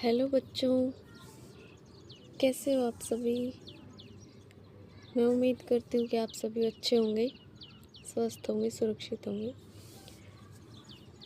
Hello बच्चों, कैसे हो आप सभी। मैं उम्मीद करती हूँ कि आप सभी अच्छे होंगे, स्वस्थ होंगे, सुरक्षित होंगे।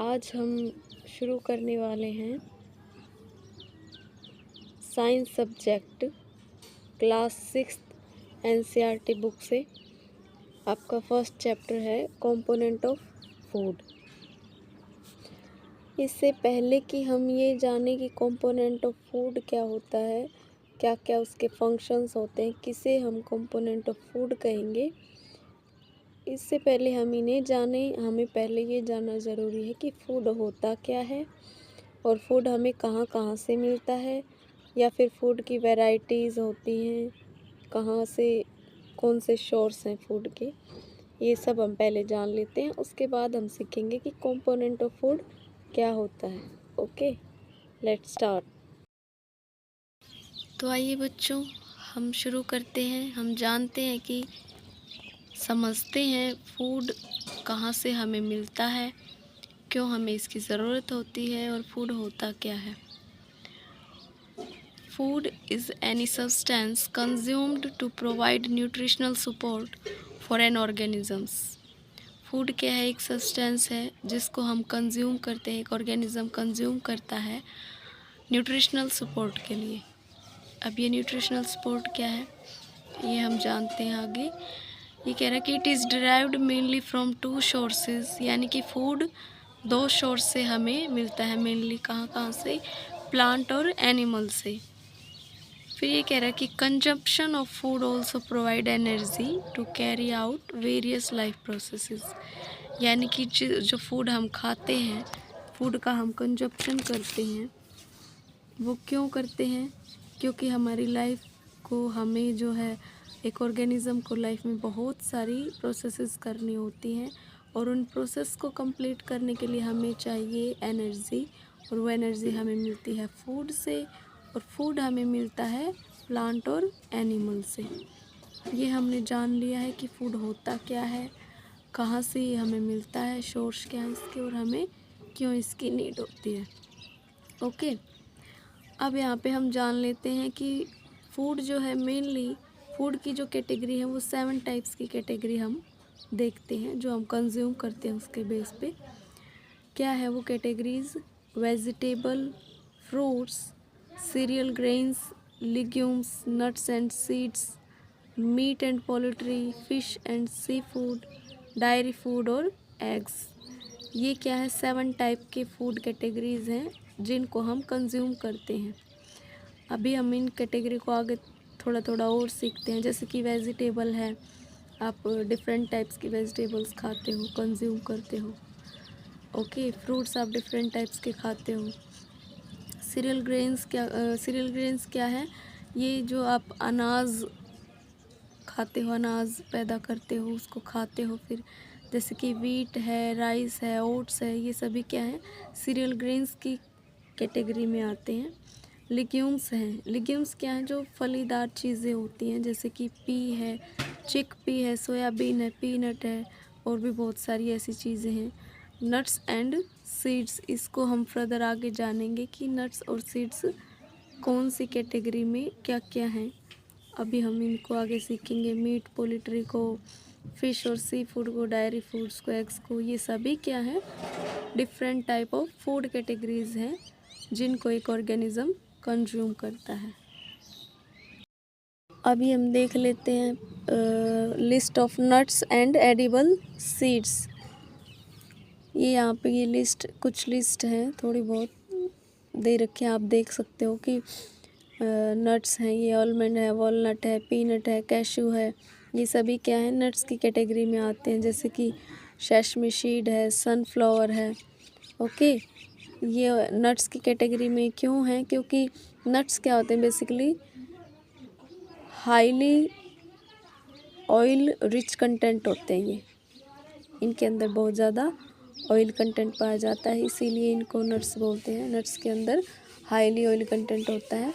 आज हम शुरू करने वाले हैं science subject class 6 NCERT book से। आपका फर्स्ट चैप्टर है कंपोनेंट ऑफ फूड। इससे पहले कि हम ये जाने कि कंपोनेंट ऑफ फूड क्या होता है, क्या क्या उसके फंक्शंस होते हैं, किसे हम कंपोनेंट ऑफ फूड कहेंगे, इससे पहले हम इन्हें जाने, हमें पहले ये जानना ज़रूरी है कि फूड होता क्या है और फूड हमें कहाँ कहाँ से मिलता है, या फिर फूड की वैरायटीज़ होती हैं, कहाँ से, कौन से सोर्स हैं फूड के। ये सब हम पहले जान लेते हैं, उसके बाद हम सीखेंगे कि कंपोनेंट ऑफ फूड क्या होता है। Okay, let's start. तो आइए बच्चों, हम शुरू करते हैं। हम जानते हैं कि समझते हैं फूड कहाँ से हमें मिलता है, क्यों हमें इसकी ज़रूरत होती है और फूड होता क्या है। Food is any substance consumed to provide nutritional support for an organisms. Food क्या है? एक सब्सटेंस है जिसको हम कंज्यूम करते हैं, एक ऑर्गेनिज्म कंज्यूम करता है न्यूट्रिशनल सपोर्ट के लिए। अब ये न्यूट्रिशनल सपोर्ट क्या है ये हम जानते हैं आगे। ये कह रहा है कि it is derived mainly from 2 sources, यानी कि फूड 2 सोर्स से हमें मिलता है। मेनली कहाँ कहाँ से? प्लांट और एनिमल से। फिर ये कह रहा है कि consumption of food also provide energy to carry out various life processes, यानी कि जो फूड हम खाते हैं, फूड का हम कंजप्शन करते हैं, वो क्यों करते हैं? क्योंकि हमारी लाइफ को, हमें जो है, एक ऑर्गेनिज़म को लाइफ में बहुत सारी प्रोसेसेस करनी होती हैं, और उन प्रोसेस को कंप्लीट करने के लिए हमें चाहिए एनर्जी, और वो एनर्जी हमें मिलती है फूड से, और फूड हमें मिलता है प्लांट और एनिमल से। ये हमने जान लिया है कि फूड होता क्या है, कहाँ से ये हमें मिलता है, सोर्स क्या है इसके, और हमें क्यों इसकी नीड होती है। ओके, अब यहाँ पे हम जान लेते हैं कि फूड जो है, मेनली फूड की जो कैटेगरी है वो 7 टाइप्स की कैटेगरी हम देखते हैं, जो हम कंज्यूम करते हैं उसके बेस पे। क्या है वो categories? Vegetable, fruits, cereal grains, legumes, nuts and seeds, meat and poultry, fish and seafood, dairy food और एग्स। ये क्या है? 7 टाइप के फूड कैटेगरीज हैं जिनको हम कंज्यूम करते हैं। अभी हम इन कैटेगरी को आगे थोड़ा थोड़ा और सीखते हैं। जैसे कि वेजिटेबल है, आप डिफरेंट टाइप्स की वेजिटेबल्स खाते हो, कंज्यूम करते हो। ओके, फ्रूट्स आप डिफरेंट टाइप्स के खाते हो। सीरियल ग्रेन्स क्या है? ये जो आप अनाज खाते हो, अनाज पैदा करते हो, उसको खाते हो। फिर जैसे कि वीट है, राइस है, ओट्स है, ये सभी क्या है? सीरियल ग्रेन्स की कैटेगरी में आते हैं। लिग्यूम्स हैं। लिग्यूम्स क्या हैं? जो फलीदार चीज़ें होती हैं, जैसे कि पी है, चिक पी है, सोयाबीन है, पीनट है, और भी बहुत सारी ऐसी चीज़ें हैं। नट्स एंड सीड्स, इसको हम फर्दर आगे जानेंगे कि नट्स और सीड्स कौन सी कैटेगरी में क्या क्या हैं। अभी हम इनको आगे सीखेंगे। मीट, पोल्ट्री को, फिश और सी फूड को, डायरी फूड्स को, एग्स को, ये सभी क्या है? Different type of food categories हैं जिनको एक ऑर्गेनिज्म कंज्यूम करता है। अभी हम देख लेते हैं list of nuts and edible seeds. ये यहाँ पे ये लिस्ट, कुछ लिस्ट है, थोड़ी बहुत दे रखे हैं, आप देख सकते हो कि नट्स हैं, ये आलमंड है, वॉलनट है, पीनट है, कैशू है, ये सभी क्या है? नट्स की कैटेगरी में आते हैं। जैसे कि सेसमी सीड है, सनफ्लावर है। ओके, ये नट्स की कैटेगरी में क्यों है? क्योंकि नट्स क्या होते हैं? Basically highly oil rich content होते हैं। ये, इनके अंदर बहुत ज़्यादा ऑयल कंटेंट पाया जाता है, इसीलिए इनको नट्स बोलते हैं। नट्स के अंदर हाईली ऑयल कंटेंट होता है।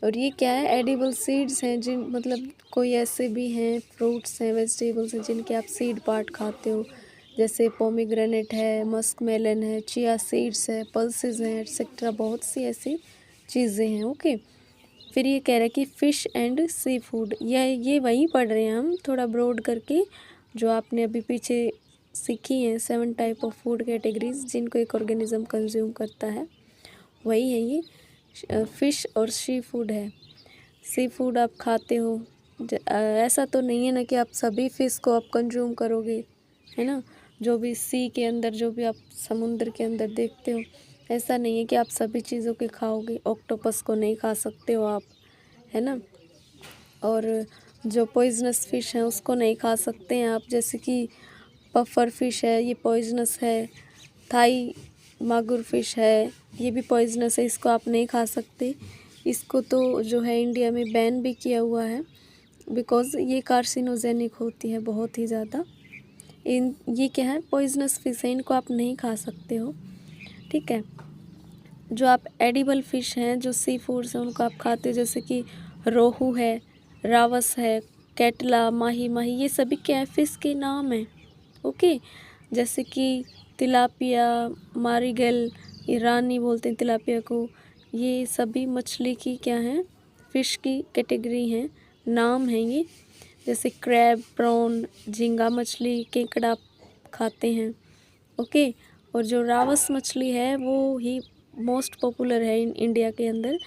और ये क्या है? एडिबल सीड्स हैं, जिन मतलब कोई ऐसे भी हैं, फ्रूट्स हैं, वेजिटेबल्स हैं जिनके आप सीड पार्ट खाते हो। जैसे पोमीग्रेनेट है, मस्क मेलन है, चिया सीड्स है, पल्सेस हैं, एक्सेट्रा। बहुत सी ऐसी चीज़ें हैं। ओके, फिर ये कह रहा है कि फ़िश एंड सी फूड, ये वही पढ़ रहे हैं हम थोड़ा ब्रॉड करके, जो आपने अभी पीछे सीखी हैं 7 टाइप ऑफ फूड कैटेगरीज जिनको एक ऑर्गेनिज्म कंज्यूम करता है, वही है ये फ़िश और सी फूड है। सी फूड आप खाते हो, ऐसा तो नहीं है ना कि आप सभी फ़िश को आप कंज्यूम करोगे, है ना। जो भी सी के अंदर, जो भी आप समुद्र के अंदर देखते हो, ऐसा नहीं है कि आप सभी चीज़ों के खाओगे। ऑक्टोपस को नहीं खा सकते हो आप, है ना। और जो पॉइजनस फ़िश है उसको नहीं खा सकते हैं आप, जैसे कि पफर फिश है, ये पॉइजनस है। थाई मागुर फिश है, ये भी पॉइजनस है, इसको आप नहीं खा सकते। इसको तो जो है इंडिया में बैन भी किया हुआ है, बिकॉज़ ये कार्सिनोजेनिक होती है बहुत ही ज़्यादा। ये क्या है, पॉइजनस फिश है, इनको आप नहीं खा सकते हो, ठीक है। जो आप एडिबल फ़िश हैं, जो सी फूड्स हैं, उनको आप खाते हो, जैसे कि रोहू है, रावस है, कैटला, माही माही, ये सभी क्या है, फ़िश के नाम हैं। ओके, जैसे कि तिलापिया, मारीगेल, ईरानी बोलते हैं तिलापिया को, ये सभी मछली की क्या हैं, फ़िश की कैटेगरी हैं, नाम हैं ये। जैसे क्रैब, प्रॉन, झींगा मछली, केकड़ा खाते हैं। ओके, और जो रावस मछली है वो ही मोस्ट पॉपुलर है इन इंडिया के अंदर।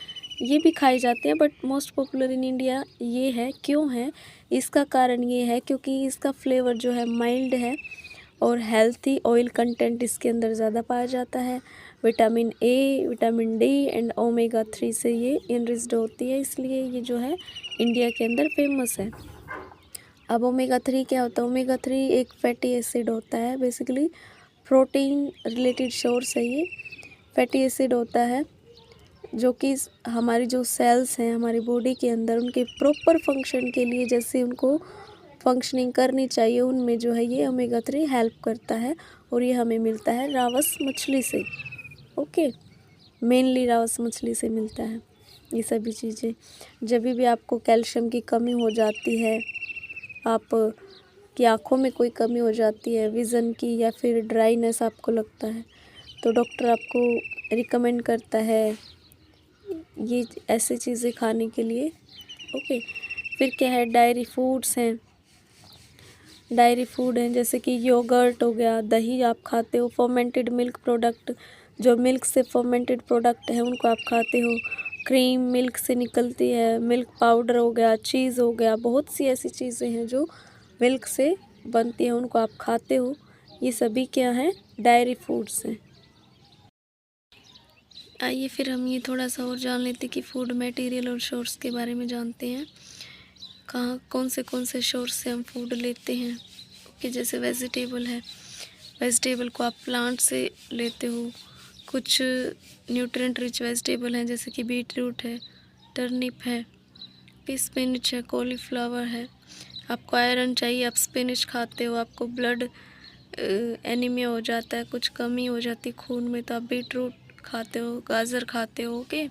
ये भी खाई जाते हैं, but most popular in India ये है। क्यों है, इसका कारण ये है क्योंकि इसका फ्लेवर जो है माइल्ड है और हेल्थी ऑयल कंटेंट इसके अंदर ज़्यादा पाया जाता है। Vitamin A, vitamin D and omega 3 से ये इनरिच्ड होती है, इसलिए ये जो है इंडिया के अंदर फेमस है। अब ओमेगा 3 क्या होता है, ओमेगा 3 एक फैटी एसिड होता है, बेसिकली प्रोटीन रिलेटेड सोर्स है ये। फैटी एसिड होता है जो कि हमारी जो सेल्स हैं हमारी बॉडी के अंदर, उनके प्रॉपर फंक्शन के लिए, जैसे उनको फंक्शनिंग करनी चाहिए, उनमें जो है ये ओमेगा 3 हेल्प करता है। और ये हमें मिलता है रावस मछली से। ओके, मेनली रावस मछली से मिलता है ये सभी चीज़ें। जब भी आपको कैल्शियम की कमी हो जाती है, आप की आँखों में कोई कमी हो जाती है विज़न की, या फिर ड्राइनेस आपको लगता है, तो डॉक्टर आपको रिकमेंड करता है ये ऐसी चीज़ें खाने के लिए। ओके, फिर क्या है, डायरी फूड्स हैं। डायरी फूड हैं जैसे कि योगर्ट हो गया, दही आप खाते हो, फर्मेंटेड मिल्क प्रोडक्ट, जो मिल्क से फर्मेंटेड प्रोडक्ट हैं उनको आप खाते हो। क्रीम मिल्क से निकलती है, मिल्क पाउडर हो गया, चीज़ हो गया, बहुत सी ऐसी चीज़ें हैं जो मिल्क से बनती हैं, उनको आप खाते हो। ये सभी क्या हैं, डायरी फूड्स हैं। आइए फिर हम ये थोड़ा सा और जान लेते कि फूड मटेरियल और सोर्स के बारे में जानते हैं। कहाँ कौन से सोर्स से हम फूड लेते हैं। ओके, जैसे वेजिटेबल है, वेजिटेबल को आप प्लांट से लेते हो। कुछ न्यूट्रिएंट रिच वेजिटेबल हैं जैसे कि बीट रूट है, टर्निप है, स्पिनच है, कॉलीफ्लावर है। आपको आयरन चाहिए, आप स्पिनच खाते हो। आपको ब्लड एनीमिया हो जाता है, कुछ कमी हो जाती है खून में, तो आप बीट रूट खाते हो, गाजर खाते हो। ओके,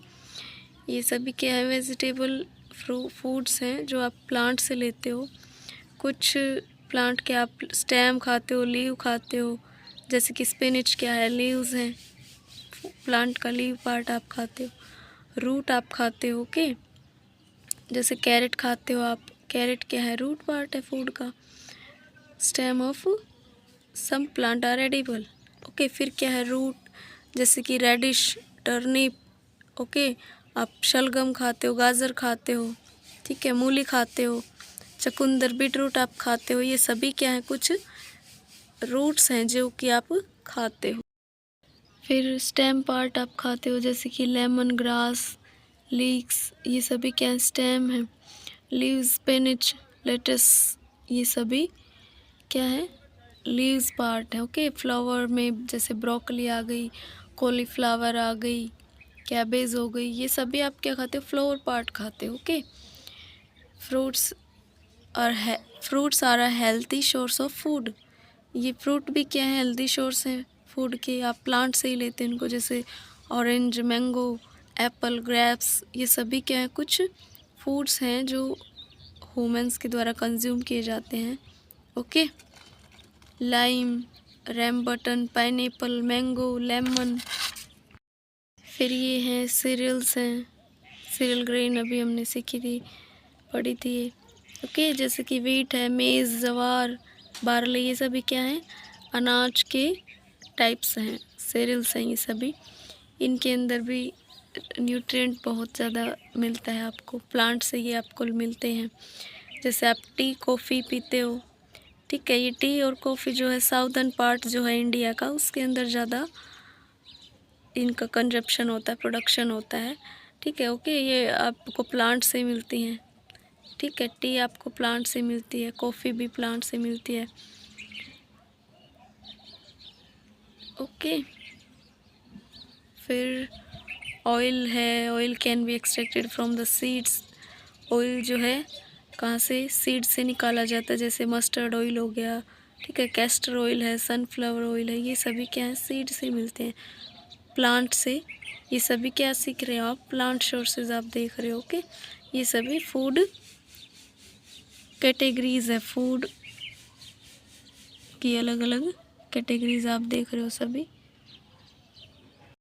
ये सभी क्या है, वेजिटेबल फूड्स हैं जो आप प्लांट से लेते हो। कुछ प्लांट के आप स्टेम खाते हो, लीव खाते हो, जैसे कि स्पिनच क्या है, लीव्स हैं, प्लांट का लीव पार्ट आप खाते हो। रूट आप खाते हो। ओके, जैसे कैरेट खाते हो आप, कैरेट क्या है, रूट पार्ट है फूड का। Stem of some plant are edible. Okay, फिर क्या है, रूट जैसे कि रेडिश, टर्निप। ओके, आप शलगम खाते हो, गाजर खाते हो, ठीक है, मूली खाते हो, चुकंदर, बीट रूट आप खाते हो। ये सभी क्या हैं, कुछ रूट्स हैं जो कि आप खाते हो। फिर स्टेम पार्ट आप खाते हो जैसे कि लेमन ग्रास, लीक्स, ये सभी क्या हैं, स्टेम है। लीव्स, स्पिनच, लेटस, ये सभी क्या है, लीव्स पार्ट है। ओके, फ्लावर में जैसे ब्रोकली आ गई, कॉलीफ्लावर आ गई, कैबेज हो गई, ये सभी आप क्या खाते हो, फ्लावर पार्ट खाते हो। Okay, fruits are a healthy source of food. ये फ्रूट भी क्या है, हेल्दी सोर्स हैं फूड के, आप प्लांट से ही लेते हैं इनको, जैसे ऑरेंज, मैंगो, एप्पल, ग्रेप्स, ये सभी क्या है, कुछ फूड्स हैं जो ह्यूमंस के द्वारा कंज्यूम किए जाते हैं। Okay, lime, rambutan, pineapple, mango, lemon, फिर ये हैं सीरियल्स हैं, सीरियल ग्रेन अभी हमने सीखी थी, पढ़ी थी ये। ओके, जैसे कि वीट है, मेज़, जवार, बार्ले, ये सभी क्या हैं, अनाज के टाइप्स हैं, सीरियल्स हैं ये सभी। इनके अंदर भी न्यूट्रिएंट बहुत ज़्यादा मिलता है आपको, प्लांट से ये आपको मिलते हैं। जैसे आप टी कॉफ़ी पीते हो, ठीक है, ये टी और कॉफ़ी जो है साउदर्न पार्ट जो है इंडिया का, उसके अंदर ज़्यादा इनका कंजप्शन होता है, प्रोडक्शन होता है, ठीक है। ओके, ये आपको प्लांट से मिलती हैं, ठीक है। टी आपको प्लांट से मिलती है, कॉफ़ी भी प्लांट से मिलती है। ओके, फिर ऑयल है, oil can be extracted from the seeds. Oil जो है कहाँ से, सीड से निकाला जाता है, जैसे मस्टर्ड ऑयल हो गया, ठीक है, कैस्टर ऑयल है, सनफ्लावर ऑयल है, ये सभी क्या है, सीड से मिलते हैं, प्लांट से। ये सभी क्या सीख रहे हो आप, प्लांट सोर्सेज आप देख रहे हो। ओके, ये सभी फूड कैटेगरीज है, फूड की अलग अलग कैटेगरीज आप देख रहे हो सभी।